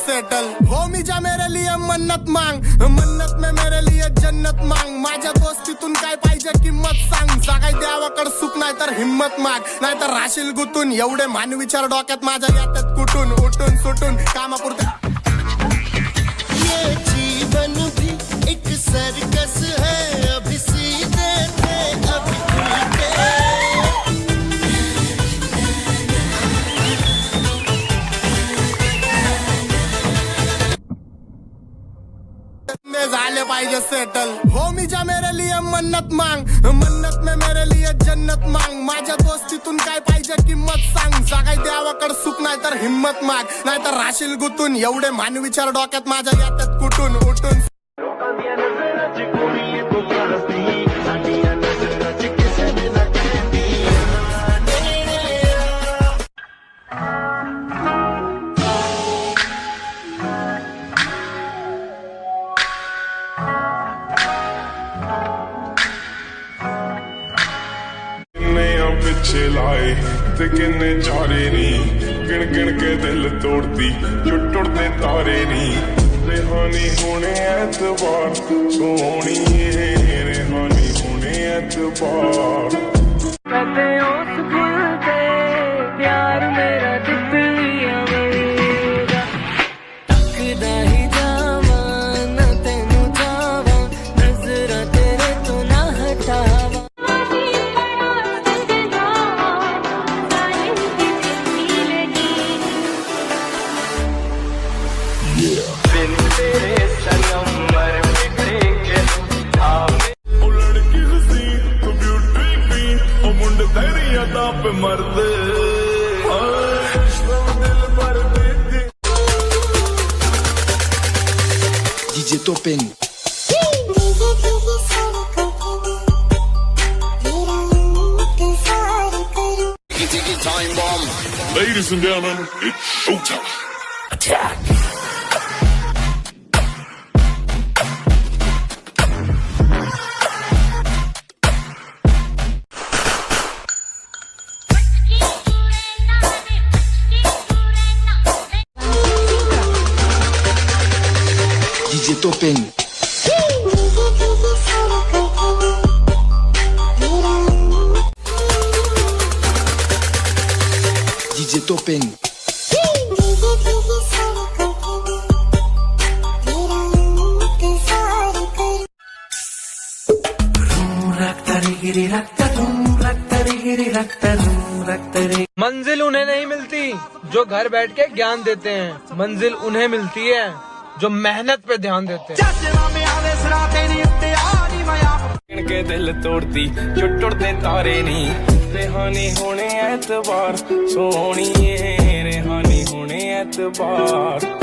Settle हो मी जा मेरे लिए मन्नत मांग, मन्नत में मेरे लिए जन्नत मांग. माझ्या दोस्तीतून काय पाहिजे किंमत सांग. जागाय द्यावाकड सुख नाही तर हिम्मत माग, नाही तर राशील गुतून. एवढे मान विचार डोक्यात माझ्या येतात कुठून उठून सुटून कामापुरते. ये जीवन भी एक सर्कस है, अभी सीधे थे अभी उल्टे. झाले पाहिजे सेटल हो मी जा मेरे लिए मन्नत मांग, मन्नत में मेरे लिए जन्नत मांग. माझ्या दोस्तीतून काय पाहिजे किंमत सांग. जागाय द्यावाकड सुख नाही तर हिम्मत माग, नाही तर राशील गुतून. एवढे मान विचार डोक्यात माझ्या येतात कुठून उठून. पिछे लाए ते किन्ने चारे नी, गिन गिन के दिल तोड़ती जो टुटते तारे नी. रेहानी होने एतबार सोनी, रेहानी होने एतबार. कहते ओस खुलते प्यार मेरा तितलियां मेरा. तकदा ही जावा ना तेनू जावा, नजरा तेरे तो ना हटावा. पे मरदे DJ Topen. Ladies and gentlemen, it's showtime. Attack. DJ Topen. DJ Topen. मंजिल उन्हें नहीं मिलती जो घर बैठ के ज्ञान देते हैं, मंजिल उन्हें मिलती है जो मेहनत पे ध्यान देते हैं. के दिल तोड़ती जो टुटते तारे नी. रेहानी होने एतबार सोनी, रेहानी होने एतबार.